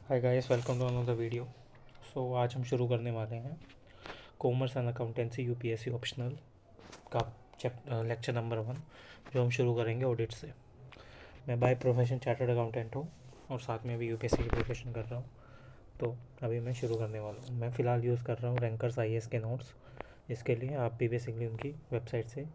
Hi guys, welcome to another video. आज हम शुरू करने वाले हैं commerce and accountancy UPSC optional का लेक्चर नंबर 1, जो हम शुरू करेंगे ऑडिट से। मैं बाय प्रोफेशन चार्टर्ड अकाउंटेंट हूँ और साथ में भी यूपीएससी की प्रिपरेशन कर रहा हूँ। तो अभी मैं शुरू करने वाला हूँ। मैं फ़िलहाल यूज़ कर रहा हूँ रैंकर्स आईएएस के नोट्स। इसके लिए आप भी बेसिकली उनकी वेबसाइट से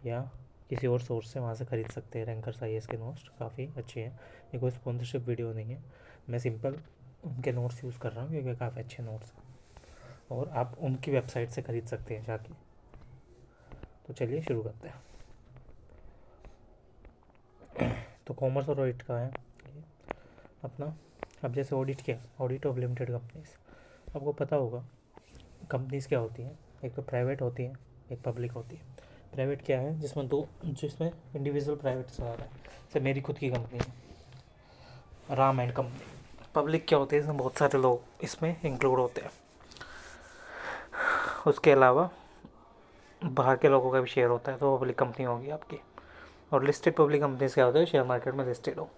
या किसी और सोर्स से वहाँ से ख़रीद सकते हैं। रैंकर्स आईएएस के नोट्स काफ़ी अच्छे हैं। ये कोई स्पॉन्सरशिप वीडियो नहीं है, मैं सिंपल उनके नोट्स यूज़ कर रहा हूँ क्योंकि काफ़ी अच्छे नोट्स हैं और आप उनकी वेबसाइट से ख़रीद सकते हैं जाके। तो चलिए शुरू करते हैं। तो कॉमर्स और ऑडिट का है अपना। अब जैसे ऑडिट क्या, ऑडिट ऑफ लिमिटेड कंपनीज, आपको पता होगा कंपनीज क्या होती हैं। एक तो प्राइवेट होती हैं, एक पब्लिक होती है। प्राइवेट क्या है, जिसमें इंडिविजुअल प्राइवेट से आ रहा है, जैसे मेरी खुद की कंपनी है राम एंड कंपनी। पब्लिक क्या होती है, इसमें बहुत सारे लोग इसमें इंक्लूड होते हैं। उसके अलावा बाहर के लोगों का भी शेयर होता है, तो पब्लिक कंपनी होगी आपकी। और लिस्टेड पब्लिक कंपनीज क्या होता है, शेयर मार्केट में लिस्टेड हो।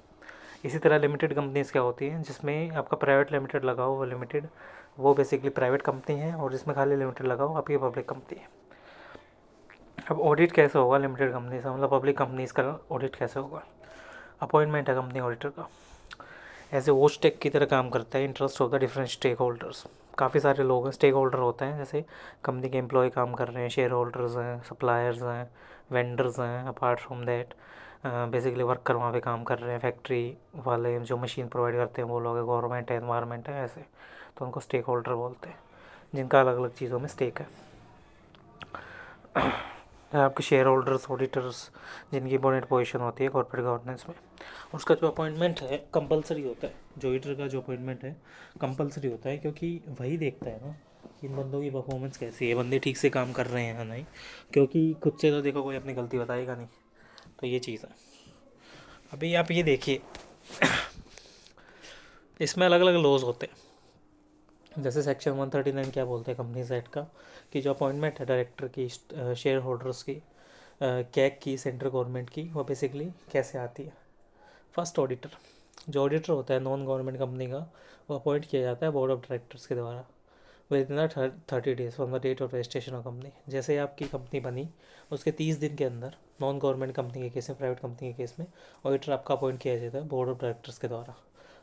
इसी तरह लिमिटेड कंपनीज क्या होती हैं, जिसमें आपका प्राइवेट लिमिटेड लगा हो, वो लिमिटेड वो बेसिकली प्राइवेट कंपनी है, और जिसमें खाली लिमिटेड लगा हो आपकी पब्लिक कंपनी है। अब ऑडिट कैसे होगा लिमिटेड कंपनी से, मतलब पब्लिक कंपनीज का ऑडिट कैसे होगा। अपॉइंटमेंट है कंपनी ऑडिटर का, एज ए वॉच टेक की तरह काम करता है। Interest of the different stakeholders, काफ़ी सारे लोग हैं, स्टेक होल्डर होते हैं। जैसे कंपनी के एम्प्लॉय काम कर रहे हैं, शेयर होल्डर्स हैं, सप्लायर्स हैं, वेंडर्स हैं। Apart from that basically worker वहाँ पे काम कर रहे हैं, फैक्ट्री वाले जो मशीन प्रोवाइड करते हैं वो लोग हैं, गवर्नमेंट है, एनवायरनमेंट है, ऐसे। तो उनको स्टेक होल्डर बोलते हैं, जिनका अलग अलग चीज़ों में स्टेक है। आपके शेयर होल्डर्स, ऑडिटर्स, जिनकी इंपॉर्टेंट पोजीशन होती है कॉर्पोरेट गवर्नेंस में। उसका जो अपॉइंटमेंट है कंपलसरी होता है। जो ऑडिटर का जो अपॉइंटमेंट है कंपलसरी होता है, क्योंकि वही देखता है ना कि इन बंदों की परफॉर्मेंस कैसी है, बंदे ठीक से काम कर रहे हैं या नहीं। क्योंकि खुद से तो देखो कोई अपनी गलती बताएगा नहीं। तो ये चीज़ है। अभी आप ये देखिए, इसमें अलग अलग लॉज होते हैं। जैसे सेक्शन 139 क्या बोलते हैं कंपनीज एक्ट का, कि जो अपॉइंटमेंट है डायरेक्टर की, शेयर होल्डर्स की, कैग की, सेंट्रल गवर्नमेंट की, वो बेसिकली कैसे आती है। फर्स्ट ऑडिटर, जो ऑडिटर होता है नॉन गवर्नमेंट कंपनी का, वो अपॉइंट किया जाता है बोर्ड ऑफ डायरेक्टर्स के द्वारा within 30 days from the date of registration of company. जैसे आपकी कंपनी बनी उसके 30 दिन के अंदर नॉन गवर्नमेंट कंपनी के केस में, प्राइवेट कंपनी के केस में, ऑडिटर आपका अपॉइंट किया जाता है बोर्ड ऑफ डायरेक्टर्स के द्वारा।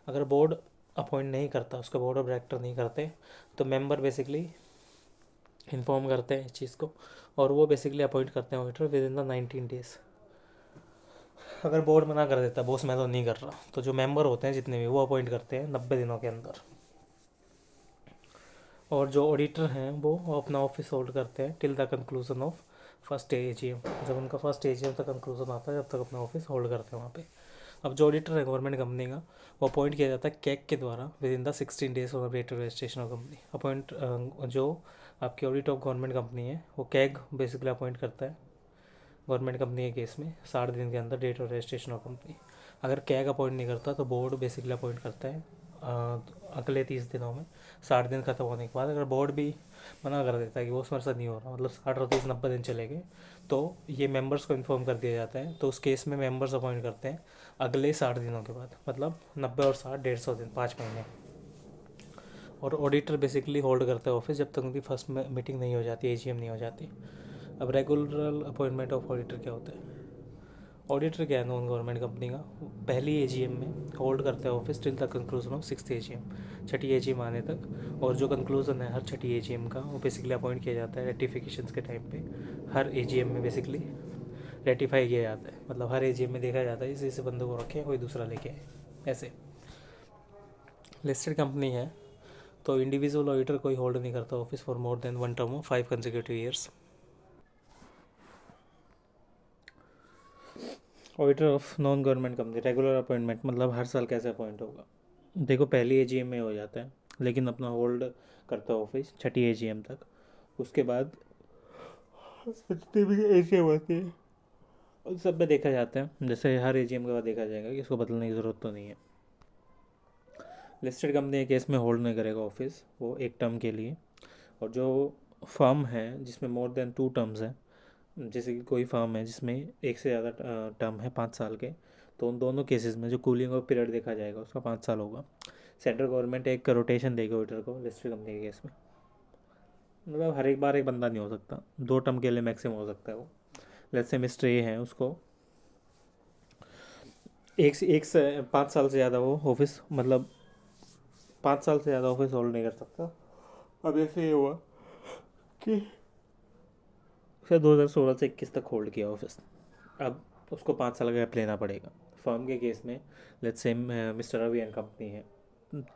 अगर बोर्ड अपॉइंट नहीं करता, उसका बोर्ड ऑफ डायरेक्टर नहीं करते, तो मेंबर बेसिकली इन्फॉर्म करते हैं इस चीज़ को, और वो बेसिकली अपॉइंट करते हैं auditor with in the 19 days. अगर बोर्ड मना कर देता है, बॉस मैं तो नहीं कर रहा, तो जो मेंबर होते हैं जितने भी, वो अपॉइंट करते हैं 90 दिनों के अंदर। और जो ऑडिटर हैं वो अपना ऑफिस होल्ड करते हैं till the conclusion of first AGM. जब उनका फर्स्ट एजीएम तक कंक्लूजन आता है, जब तक अपना ऑफिस होल्ड करते हैं वहाँ पे। अब जो ऑडिटर है गवर्नमेंट कंपनी का, वो अपॉइंट किया जाता है कैग के द्वारा within the 16 days of date of registration of company. Appoint जो आपकी ऑडिट ऑफ गवर्नमेंट कंपनी है, वो कैग बेसिकली अपॉइंट करता है गवर्नमेंट कंपनी के केस में 60 दिन के अंदर date of registration of company. अगर कैग अपॉइंट नहीं करता तो बोर्ड बेसिकली अपॉइंट करता है अगले 30 दिनों में, 60 दिन खत्म होने के बाद। अगर बोर्ड भी मना कर देता है कि वो उसमें से नहीं हो रहा, मतलब 60 और 30 90 दिन चले गए, तो ये मेंबर्स को इन्फॉर्म कर दिया जाता है। तो उस केस में मेंबर्स अपॉइंट करते हैं अगले 60 दिनों के बाद, मतलब 90 और 60 150 दिन, 5 महीने। और ऑडिटर बेसिकली होल्ड करता है ऑफिस जब तक उनकी फर्स्ट मीटिंग नहीं हो जाती, एजीएम नहीं हो जाती। अब रेगुलर अपॉइंटमेंट ऑफ ऑडिटर क्या होता है। ऑडिटर क्या है नॉन गवर्नमेंट कंपनी का, पहली एजीएम में होल्ड करता है office till the conclusion of 6th AGM, Chhathi AGM आने तक। और जो कंक्लूजन है हर छठी एजीएम का, वो बेसिकली अपॉइंट किया जाता है रेटिफिकेशन के टाइम पे। हर एजीएम में बेसिकली रेटिफाई किया जाता है, मतलब हर एजीएम में देखा जाता है इस बंदे को रखे कोई दूसरा लेके आए, ऐसे। लिस्टेड कंपनी है तो इंडिविजुअल ऑडिटर कोई होल्ड नहीं करता office for more than 1 term of 5 consecutive years. Auditor of non government company, regular appointment, मतलब हर साल कैसे अपॉइंट होगा। देखो पहली एजीएम में हो जाता है, लेकिन अपना होल्ड करता है ऑफिस छठी एजीएम तक। उसके बाद जितनी भी एजीएम होती है उन सब में देखा जाता है, जैसे हर एजीएम के बाद देखा जाएगा कि इसको बदलने की ज़रूरत तो नहीं है। लिस्टेड कंपनी के केस में होल्ड नहीं करेगा ऑफिस वो एक टर्म के लिए। और जो फर्म है जिसमें मोर देन 2 टर्म्स है, जैसे कि कोई फर्म है जिसमें एक से ज़्यादा टर्म है 5 साल के, तो उन दोनों केसेस में जो कूलिंग ऑफ पीरियड देखा जाएगा उसका 5 साल होगा। सेंट्रल गवर्नमेंट एक रोटेशन देगी ऑडिटर को लिस्टेड कंपनी के केस में। मतलब हर एक बार एक बंदा नहीं हो सकता, 2 टर्म के लिए मैक्सिमम हो सकता है वो। लेट्स से मिस्टर ए है, उसको एक से 5 साल से ज़्यादा वो ऑफिस, मतलब 5 साल से ज़्यादा ऑफिस होल्ड नहीं कर सकता। अब ऐसे ये हुआ कि उसे 2016 से 21 तक होल्ड किया ऑफिस, अब उसको 5 साल का गैप लेना पड़ेगा। फर्म के केस में let's say mister Ravi and company है,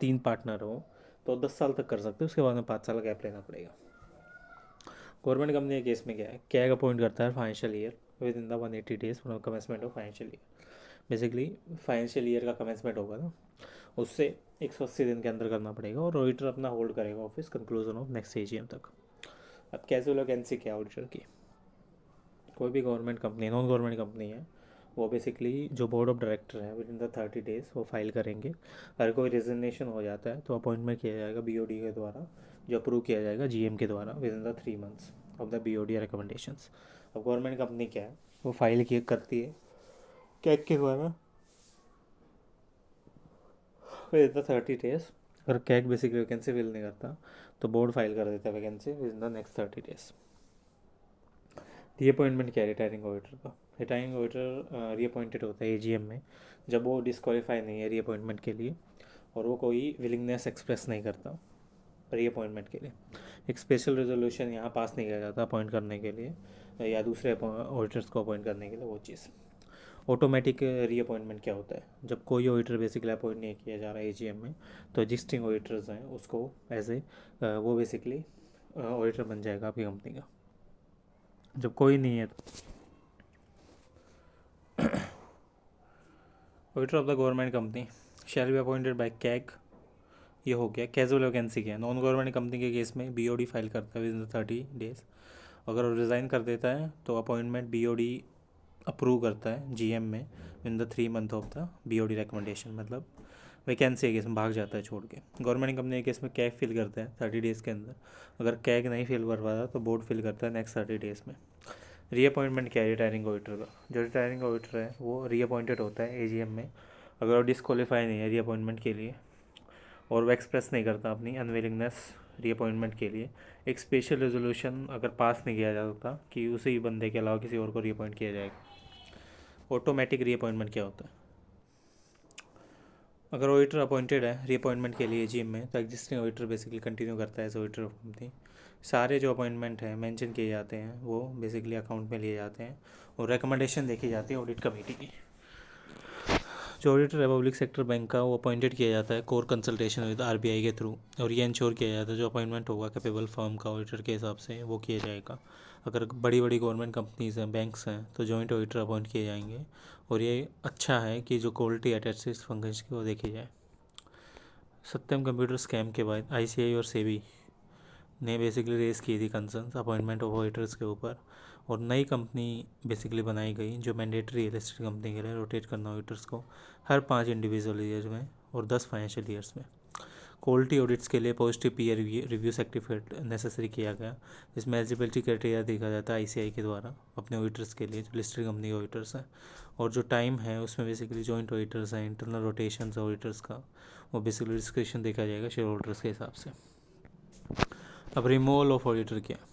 3 पार्टनर हो, तो 10 साल तक कर सकते हैं, उसके बाद में 5 साल का गैप लेना पड़ेगा। गवर्नमेंट कंपनी के केस में क्या है, कैग अपॉइंट करता है financial year with in the 180 days from commencement of financial year. Basically financial year का कमेंसमेंट होगा ना, उससे 180 दिन के अंदर करना पड़ेगा, और ऑडिटर अपना होल्ड करेगा office conclusion of next AGM तक। अब कैजुअल वैकेंसी क्या ऑडिटर की, कोई भी government company, non government company है, वो बेसिकली जो बोर्ड ऑफ डायरेक्टर है विद इन द 30 डेज वो फाइल करेंगे। अगर कोई रिजिग्नेशन हो जाता है तो अपॉइंटमेंट किया जाएगा बीओडी के द्वारा, जो अप्रूव किया जाएगा जीएम के द्वारा within the 3 months of the BOD recommendations. अब गवर्नमेंट कंपनी क्या है, वो फाइल किए करती है कैग के द्वारा विद इन द 30 डेज। अगर कैग बेसिकली वैकेंसी फिल नहीं करता तो बोर्ड फाइल कर देता है vacancy with in the next 30 days. Reappointment क्या है रिटायरिंग ऑडिटर का, रिटायरिंग ऑडिटर रीअपॉइंटेड होता है एजीएम में जब वो डिस्क्वालीफाई नहीं है रीअपॉइंटमेंट के लिए, और वो कोई विलिंगनेस एक्सप्रेस नहीं करता रीअपॉइंटमेंट के लिए। एक स्पेशल रेजोल्यूशन यहाँ पास नहीं किया जाता अपॉइंट करने के लिए या दूसरे ऑडिटर्स को अपॉइंट करने के लिए, वो चीज़। ऑटोमेटिक रीअपॉइंटमेंट क्या होता है, जब कोई ऑडिटर बेसिकली अपॉइंट नहीं किया जा रहा है एजीएम में, तो एग्जिस्टिंग ऑडिटर्स हैं उसको एज ए वो बेसिकली ऑडिटर बन जाएगा आपकी कंपनी का। जब कोई नहीं है तो auditor of the government company shall be appointed by CAG, ये हो गया। कैजुअल वैकेंसी क्या है, नॉन गवर्नमेंट कंपनी के केस में बीओडी फाइल करता है विद इन 30 डेज। अगर वो रिज़ाइन कर देता है तो अपॉइंटमेंट बीओडी अप्रूव करता है जीएम में in the 3 month of the BOD recommendation, मतलब वैकेंसी के केस में भाग जाता है छोड़ के। गवर्नमेंट कंपनी के केस में कैग फिल करता है 30 डेज़ के अंदर, अगर कैग नहीं फिल कर पाता तो बोर्ड फिल करता है नेक्स्ट 30 डेज़ में। रीअपॉइंटमेंट क्या है रिटायरिंग ऑडिटर का, जो रिटायरिंग ऑडिटर है वो रीअपॉइंटेड होता है एजीएम में अगर वो डिसक्वालीफाई नहीं है रीअपॉइंटमेंट के लिए, और वो एक्सप्रेस नहीं करता अपनी अनविलिंगनेस रीअपॉइंटमेंट के लिए। एक स्पेशल रेजोल्यूशन अगर पास नहीं किया जा सकता कि उसी बंदे के अलावा किसी और को रीअपॉइंट किया जाएगा। ऑटोमेटिक रीअपॉइंटमेंट क्या होता है, अगर ऑडिटर अपॉइंटेड है रीअपॉइंटमेंट के लिए एजीएम में तो एग्जिस्टिंग ऑडिटर बेसिकली कंटिन्यू करता है एज ऑडिटर ऑफ कंपनी। सारे जो अपॉइंटमेंट हैं मेंशन किए जाते हैं वो बेसिकली अकाउंट में लिए जाते हैं, और रिकमेंडेशन देखी जाती है ऑडिट कमेटी की। जो ऑडिटर है पब्लिक सेक्टर बैंक का, वो अपॉइंटेड किया जाता है कोर कंसल्टेशन विद आरबीआई के थ्रू, और ये इंश्योर किया जाता है जो अपॉइंटमेंट होगा कैपेबल फर्म का ऑडिटर के हिसाब से वो किया जाएगा। अगर बड़ी बड़ी गवर्नमेंट कंपनीज हैं, बैंक्स हैं, तो जॉइंट ऑडिटर अपॉइंट किए जाएंगे, और ये अच्छा है कि जो क्वालिटी अटैचड फंक्शंस की वो देखी जाए। सत्यम कंप्यूटर स्कैम के बाद आईसीआई और सेबी ने बेसिकली रेस की थी कंसर्न्स अपॉइंटमेंट ऑफ ऑडिटर्स के ऊपर, और नई कंपनी बेसिकली बनाई गई जो मैंडेटरी है लिस्टेड कंपनी के लिए रोटेट करना ऑडिटर्स को हर 5 इंडिविजुअल ईयर्स में और 10 फाइनेंशियल ईयर्स में। क्वालिटी ऑडिट्स के लिए positive peer review certificate necessary किया गया, जिसमें एलिजिबिलिटी क्राइटेरिया देखा जाता है आईसीआई के द्वारा अपने ऑडिटर्स के लिए जो लिस्टेड कंपनी के ऑडिटर्स हैं, और जो टाइम है उसमें बेसिकली जॉइंट ऑडिटर्स हैं, इंटरनल रोटेशन ऑडिटर्स का वो बेसिकली डिस्क्रिप्शन देखा जाएगा शेयर होल्डर्स के हिसाब से। अब रिमूवल ऑफ ऑडिटर क्या है,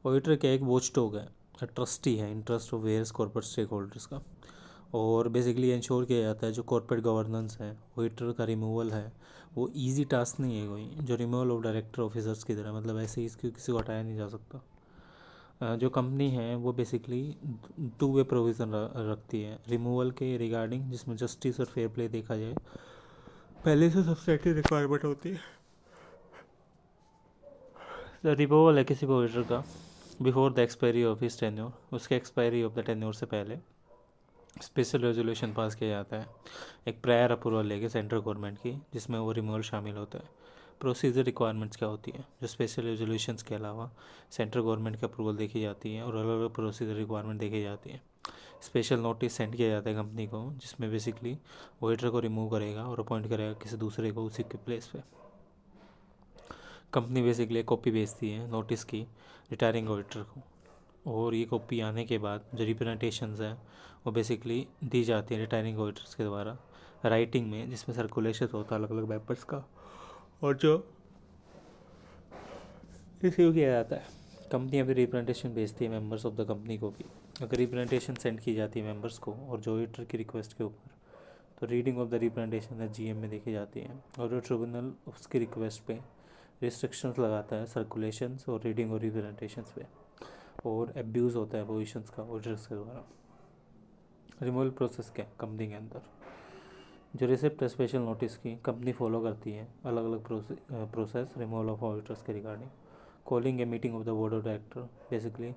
ऑडिटर क्या एक वॉचडॉग है, ट्रस्टी है interest of various corporate stakeholders का, और बेसिकली इंश्योर किया जाता है जो कॉर्पोरेट गवर्नेंस है ऑडिटर का रिमूवल है वो इजी टास्क नहीं है कोई, जो रिमूवल ऑफ डायरेक्टर ऑफिसर्स की तरह, मतलब ऐसे ही इसकी किसी को हटाया नहीं जा सकता। जो कंपनी है वो बेसिकली 2 वे प्रोविज़न रखती है रिमूवल के रिगार्डिंग, जिसमें जस्टिस और फेयर प्ले देखा जाए पहले से सब्सटेंटिव रिक्वायरमेंट होती है। रिमूवल है किसी भी ऑडिटर का before the expiry of his tenure, उसके एक्सपायरी ऑफ द टेन्योर से पहले स्पेशल रेजोल्यूशन पास किया जाता है एक प्रायर अप्रूवल लेके सेंट्रल गवर्नमेंट की, जिसमें वो रिमूवल शामिल होता है। प्रोसीजर रिक्वायरमेंट्स क्या होती है, जो स्पेशल रेजोल्यूशंस के अलावा सेंट्रल गवर्नमेंट की अप्रूवल देखी जाती है और अलग अलग प्रोसीजर रिक्वायरमेंट देखी जाती है। स्पेशल नोटिस सेंड किया जाता है कंपनी को, जिसमें बेसिकली ऑडिटर को रिमूव करेगा और अपॉइंट करेगा किसी दूसरे को उसी के प्लेस पे। कंपनी बेसिकली कॉपी भेजती है नोटिस की रिटायरिंग ऑडिटर को, और ये कॉपी आने के बाद जो रिप्रेजेंटेशंस हैं वो बेसिकली दी जाती है रिटायरिंग ऑडिटर्स के द्वारा राइटिंग में जिसमें सर्कुलेशन होता है अलग अलग पेपर्स का, और जो रिसीव किया जाता है। कंपनी अपनी रिप्रेजेंटेशन भेजती है मेंबर्स ऑफ द कंपनी को भी। अगर रिप्रेजेंटेशन सेंड की जाती है मेंबर्स को और जो ऑडिटर की रिक्वेस्ट के ऊपर, तो reading of the representation GM में देखी जाती है, और जो ट्रिब्यूनल उसकी रिक्वेस्ट पे रिस्ट्रिक्शंस लगाता है सर्कुलेशंस और रीडिंग और रिप्रेजेंटेशंस पे, और एब्यूज़ होता है पोजीशंस का ऑडिटर्स के द्वारा। रिमूवल प्रोसेस क्या है कंपनी के अंदर, जो रिसिप्ट स्पेशल नोटिस की कंपनी फॉलो करती है अलग अलग प्रोसेस रिमूवल ऑफ ऑडिटर्स के regarding. Calling a meeting of the board of director, basically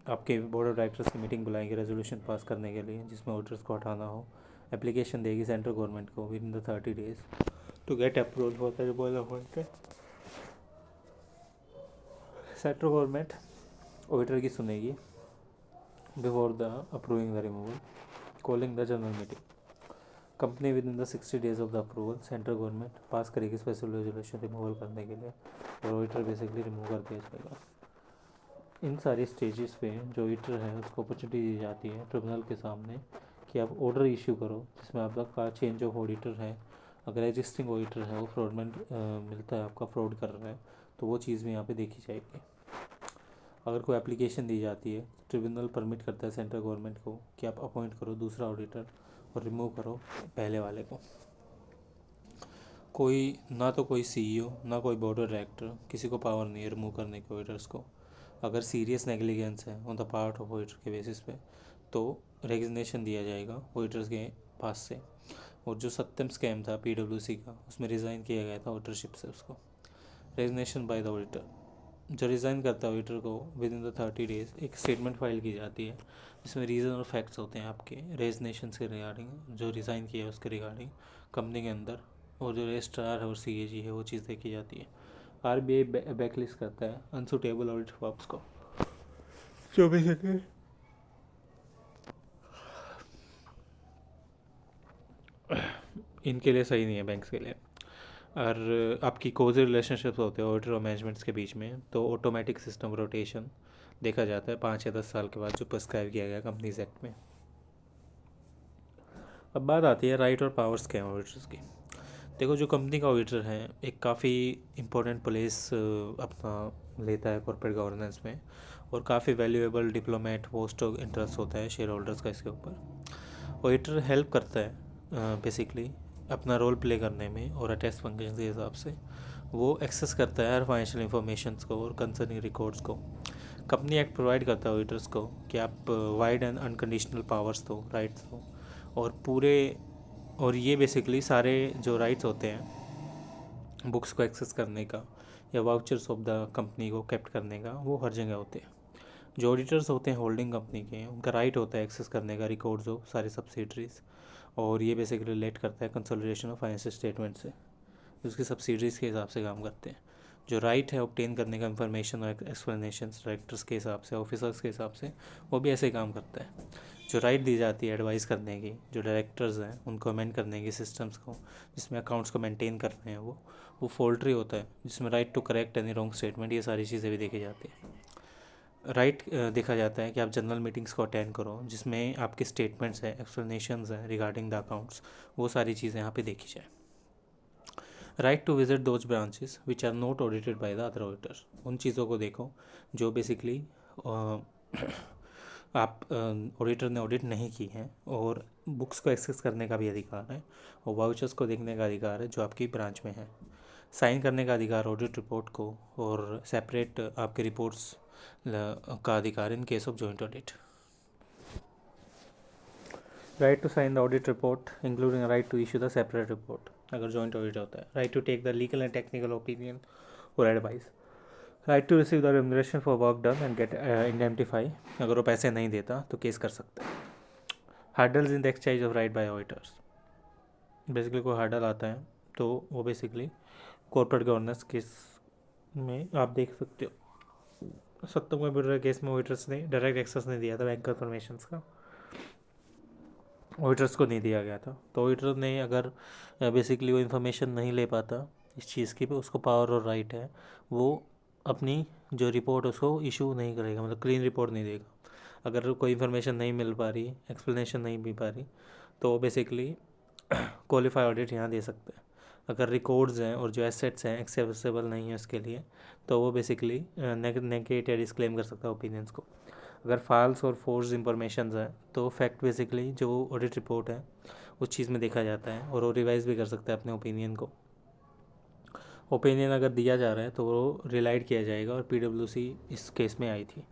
आपके बोर्ड ऑफ डायरेक्टर्स की मीटिंग बुलाएंगे रेजोल्यूशन पास करने के लिए जिसमें ऑडिटर्स को हटाना हो। एप्लीकेशन देगी सेंट्रल गवर्नमेंट को within the 30 days to get approval for the removal of auditor. Central government auditor की सुनेगी before the approving the removal. Calling the general meeting, company within the 60 days of the approval central government pass करेगी special resolution removal करने के लिए, और auditor basically remove कर दिया जाएगा। इन सारी स्टेजेस पे जो ऑडिटर है उसको अपॉर्चुनिटी दी जाती है ट्रिब्यूनल के सामने कि आप ऑर्डर इशू करो जिसमें आपका चेंज ऑफ ऑडिटर है। अगर एग्जिस्टिंग ऑडिटर है वो फ्रॉडमेंट मिलता है, आपका फ्रॉड कर रहा है, तो वो चीज़ भी यहाँ पे देखी जाएगी। अगर कोई एप्लीकेशन दी जाती है, ट्रिब्यूनल परमिट करता है सेंट्रल गवर्नमेंट को कि आप अपॉइंट करो दूसरा ऑडिटर और रिमूव करो पहले वाले को। कोई ना तो कोई सीईओ ना कोई बोर्ड ऑफ डायरेक्टर, किसी को पावर नहीं है रिमूव करने के ऑडिटर्स को। अगर सीरियस नेग्लिजेंस है on the part of auditor के बेसिस पे, तो रेजिग्नेशन दिया जाएगा ऑडिटर्स के पास से। और जो सत्यम स्कैम था पीडब्ल्यूसी का, उसमें रिज़ाइन किया गया था ऑडिटरशिप से उसको। रेजिग्नेशन बाय द ऑडिटर, जो रिज़ाइन करता है ऑडिटर को विद इन द 30 days एक स्टेटमेंट फाइल की जाती है जिसमें रीज़न और फैक्ट्स होते हैं आपके रेजिग्नेशन के रिगार्डिंग, जो रिज़ाइन किया है उसके रिगार्डिंग कंपनी के अंदर, और जो रजिस्ट्रार है और सीएजी है वो चीज़ देखी जाती है। आरबीआई बैकलिस्ट करता है अनसुटेबल ऑडिट फर्म्स को, जो बेसिकली इनके लिए सही नहीं है बैंक्स के लिए। और आपकी कोज़ल रिलेशनशिप्स होते हैं ऑडिटर और मैनेजमेंट्स के बीच में, तो ऑटोमेटिक सिस्टम रोटेशन देखा जाता है 5 या 10 साल के बाद, जो प्रिस्क्राइब किया गया कंपनीज एक्ट में। अब बात आती है राइट और पावर्स क्या हैं ऑडिटर्स की। देखो, जो कंपनी का ऑडिटर है एक काफ़ी इम्पोर्टेंट प्लेस अपना लेता है कॉर्पोरेट गवर्नेंस में, और काफ़ी valuable diplomat post of interest होता है शेयर होल्डर्स का इसके ऊपर। ऑडिटर हेल्प करता है बेसिकली अपना रोल प्ले करने में, और अटेस्ट फंक्शन के हिसाब से वो एक्सेस करता है हर फाइनेंशियल इंफॉर्मेशन को और कंसर्निंग रिकॉर्ड्स को। कंपनी एक्ट प्रोवाइड करता है ऑडिटर्स को कि आप वाइड एंड अनकंडीशनल पावर्स दो, राइट्स दो, और पूरे, और ये बेसिकली सारे जो राइट्स होते हैं बुक्स को एक्सेस करने का या वाउचर्स ऑफ द कंपनी को कैप्ट करने का, वो हर जगह होते हैं। जो ऑडिटर्स होते हैं होल्डिंग कंपनी के, उनका राइट होता है एक्सेस करने का रिकॉर्ड्स ऑफ सारे सब्सिडरीज, और ये बेसिकली रिलेट करता है कंसोलिडेशन ऑफ फाइनेंशियल स्टेटमेंट से, उसकी सब्सिडरीज के हिसाब से काम करते हैं। जो राइट है ऑब्टेन करने का इंफॉर्मेशन और एक्सप्लेनेशन डायरेक्टर्स के हिसाब से, ऑफिसर्स के हिसाब से, वो भी ऐसे ही काम करता है। जो राइट दी जाती है एडवाइस करने की, जो डायरेक्टर्स हैं उनको अमेंड करने की सिस्टम्स को जिसमें अकाउंट्स को मेंटेन कर रहे हैं, वो फोल्ट्री होता है जिसमें right to correct any wrong statement, ये सारी चीज़ें भी देखी जाती हैं। राइट देखा जाता है कि आप जनरल मीटिंग्स को अटेंड करो जिसमें आपके स्टेटमेंट्स हैं, एक्सप्लेनेशंस हैं रिगार्डिंग द अकाउंट्स, वो सारी चीज़ें यहाँ पे देखी जाए। Right to visit those branches which are not audited by the other auditor, उन चीज़ों को देखो जो बेसिकली आप ऑडिटर ने ऑडिट नहीं की हैं, और बुक्स को एक्सेस करने का भी अधिकार है, और वाउचर्स को देखने का अधिकार है जो आपकी ब्रांच में है। साइन करने का अधिकार ऑडिट रिपोर्ट को, और सेपरेट आपके रिपोर्ट्स का अधिकार in case of joint audit. Right to sign the audit report including right to issue the separate report अगर जॉइंट ऑडिट होता है। Right to take the legal and technical opinion और advice. Right to receive the remuneration for work done and get indemnify, अगर वो पैसे नहीं देता तो केस कर सकते हैं। Hurdles in the exercise of right by auditors, basically कोई हार्डल आता है तो वो बेसिकली कॉर्पोरेट गवर्नेंस केस में आप देख सकते हो। सत्यम कंप्यूटर केस में ऑडिटर्स ने डायरेक्ट एक्सेस नहीं दिया था बैंक कंफर्मेशन का, ऑडिटर्स को नहीं दिया गया था, तो ऑडिटर ने अगर बेसिकली वो इन्फॉर्मेशन नहीं ले पाता इस चीज़ की, पे उसको पावर और राइट है वो अपनी जो रिपोर्ट उसको इशू नहीं करेगा, मतलब क्लीन रिपोर्ट नहीं देगा। अगर कोई इन्फॉर्मेशन नहीं मिल पा रही, एक्सप्लेनेशन नहीं मिल पा रही, तो बेसिकली क्वालिफाई ऑडिट यहाँ दे सकते हैं। अगर रिकॉर्ड्स हैं और जो एसेट्स हैं एक्सेसिबल नहीं है उसके लिए, तो वो बेसिकली नेगेट या डिस्क्लेम कर सकता है ओपिनियंस को। अगर फॉल्स और फोर्स इंफॉर्मेशन है तो फैक्ट बेसिकली जो ऑडिट रिपोर्ट है उस चीज़ में देखा जाता है, और वो रिवाइज भी कर सकता है अपने ओपिनियन को। ओपिनियन अगर दिया जा रहा है तो वो रिलाइड किया जाएगा, और PwC इस केस में आई थी।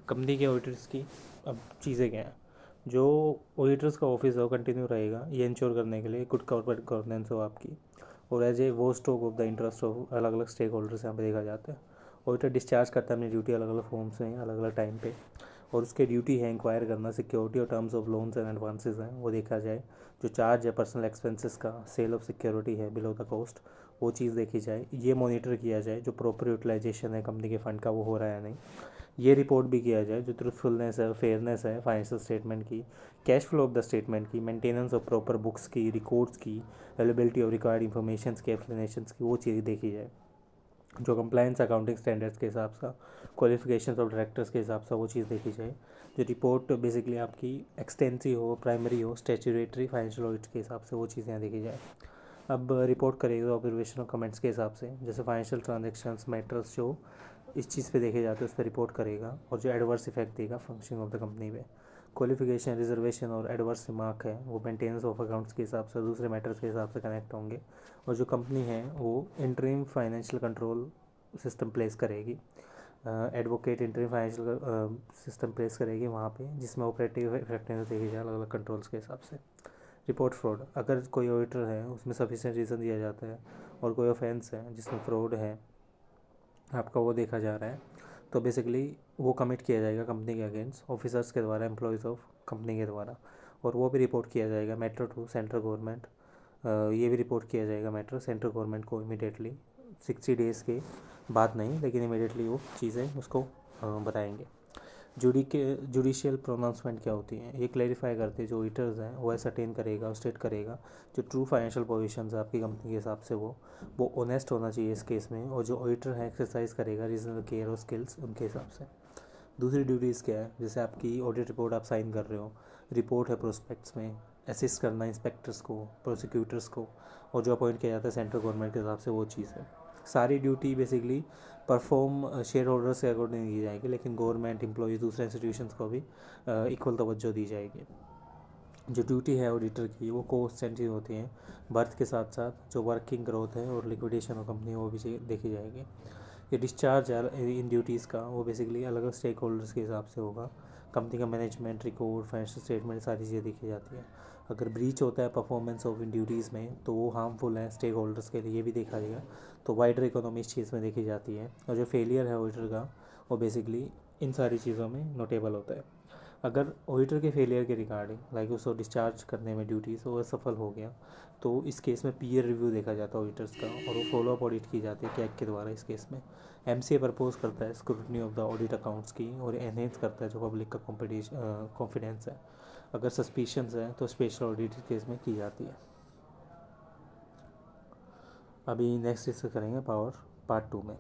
कंपनी के ऑडिटर्स की अब चीज़ें क्या हैं, जो ऑडिटर्स का ऑफिस है वो कंटिन्यू रहेगा ये इंश्योर करने के लिए गुड कॉर्पोरेट गवर्नेंस हो आपकी, और एज ए वो stake of the interest of अलग अलग स्टेक होल्डर्स यहाँ पे देखा जाता है। ऑडिटर डिस्चार्ज करता है अपनी ड्यूटी अलग अलग फॉर्म्स में अलग अलग टाइम पे, और उसके ड्यूटी है इंक्वायर करना सिक्योरिटी और terms of loans and advances हैं वो देखा जाए, जो चार्ज है पर्सनल एक्सपेंसेस का, सेल ऑफ सिक्योरिटी है बिलो द कॉस्ट, वो चीज़ देखी जाए। ये मॉनिटर किया जाए जो प्रॉपर यूटिलाइजेशन है कंपनी के फंड का वो हो रहा है नहीं। ये रिपोर्ट भी किया जाए जो ट्रूथफुलनेस है, फेयरनेस है फाइनेंशियल स्टेटमेंट की, cash flow of the statement की, मेंटेनेंस ऑफ प्रॉपर बुक्स की, रिकॉर्ड्स की, अवेलेबिलिटी ऑफ रिक्वायर्ड इन्फॉर्मेशन की, एक्सप्लेनेशंस की, वो चीज़ देखी जाए। जो कंप्लायंस अकाउंटिंग स्टैंडर्ड्स के हिसाब से, क्वालिफिकेशंस ऑफ डायरेक्टर्स के हिसाब से वो चीज़ देखी जाए। जो रिपोर्ट बेसिकली आपकी एक्सटेंसिव हो, प्राइमरी हो, स्टैट्यूटरी फाइनेंशियल ऑडिट के हिसाब से वो चीज़ें यहाँ देखी जाए। अब रिपोर्ट करेगा ऑब्जर्वेशन और कमेंट्स के हिसाब से, जैसे फाइनेंशियल ट्रांजेक्शन्स मैटर्स जो इस चीज़ पे देखे जाते हैं उस पर रिपोर्ट करेगा, और जो एडवर्स इफेक्ट देगा फंक्शनिंग ऑफ द कंपनी पे। क्वालिफिकेशन, रिजर्वेशन और एडवर्स रिमार्क है वो मेंटेनेंस ऑफ अकाउंट्स के हिसाब से, दूसरे मैटर्स के हिसाब से कनेक्ट होंगे। और जो कंपनी है वो interim financial control system place करेगी, advocate interim financial system place करेगी वहाँ पे, जिसमें ऑपरेटिव इफेक्टिवनेस देखी जाए अलग अलग कंट्रोल्स के हिसाब से। रिपोर्ट फ्रॉड, अगर कोई ऑडिटर है उसमें सफिशिएंट रीज़न दिया जाता है और कोई ऑफेंस है जिसमें फ्रॉड है आपका वो देखा जा रहा है, तो बेसिकली वो कमिट किया जाएगा कंपनी के अगेंस्ट ऑफिसर्स के द्वारा, एम्प्लॉयज़ ऑफ कंपनी के द्वारा, और वो भी रिपोर्ट किया जाएगा मैटर टू सेंट्रल गवर्नमेंट। ये भी रिपोर्ट किया जाएगा मैटर सेंट्रल गवर्नमेंट को इमीडिएटली, 60 डेज़ के बाद नहीं लेकिन इमीडिएटली वो चीज़ें उसको बताएंगे। जुडिशियल प्रोनाउंसमेंट क्या होती हैं, ये क्लैरिफाई करते हैं जो ऑडिटर्स हैं वो असरटेन करेगा और स्टेट करेगा जो ट्रू फाइनेंशियल पोजीशंस है आपकी कंपनी के हिसाब से वो ऑनेस्ट होना चाहिए इस केस में, और जो ऑडिटर है एक्सरसाइज करेगा रीजनल केयर और स्किल्स उनके हिसाब से। दूसरी ड्यूटीज़ क्या है, जैसे आपकी ऑडिट रिपोर्ट आप साइन कर रहे हो, रिपोर्ट है प्रोस्पेक्ट्स में, असिस्ट करना इंस्पेक्टर्स को, प्रोसिक्यूटर्स को, और जो अपॉइंट किया जाता है सेंट्रल गवर्नमेंट के हिसाब से वो चीज़ है। सारी duty basically perform share holders के अकॉर्डिंग की जाएगी, लेकिन गवर्नमेंट एम्प्लॉयज़ दूसरे इंस्टीट्यूशंस को भी इक्वल तवज्जो दी जाएगी। जो ड्यूटी है ऑडिटर की वो कोस्टेंटिव होती हैं बर्थ के साथ साथ, जो वर्किंग ग्रोथ है और लिक्विडेशन ऑफ कंपनी वो भी देखी जाएगी। ये डिस्चार्ज है इन ड्यूटीज़ का वो बेसिकली अलग अलग स्टेक होल्डर्स के हिसाब से होगा, कंपनी का मैनेजमेंट, रिकॉर्ड, फाइनेंशियल स्टेटमेंट, सारी चीज़ें देखी जाती है। अगर ब्रीच होता है परफॉर्मेंस ऑफ इन ड्यूटीज़ में तो वो हार्मफुल है स्टेक होल्डर्स के लिए, ये भी देखा जाएगा, तो वाइडर इकोनॉमी इस चीज़ में देखी जाती है। और जो फेलियर है ऑडिटर का वो बेसिकली इन सारी चीज़ों में नोटेबल होता है। अगर ऑडिटर के फेलियर के रिगार्डिंग लाइक उसको डिस्चार्ज करने में ड्यूटीज़ वो असफल हो गया, तो इस केस में पीयर रिव्यू देखा जाता है ऑडिटर्स का, और वो फॉलोअप ऑडिट की जाती है कैग के द्वारा। इस केस में MCA प्रपोज करता है scrutiny of the audit accounts की, और एनहेंस करता है जो पब्लिक का कॉन्फिडेंस है। अगर सस्पिशंस है तो स्पेशल ऑडिट केस में की जाती है। अभी नेक्स्ट डिस्कस करेंगे पावर पार्ट 2 में।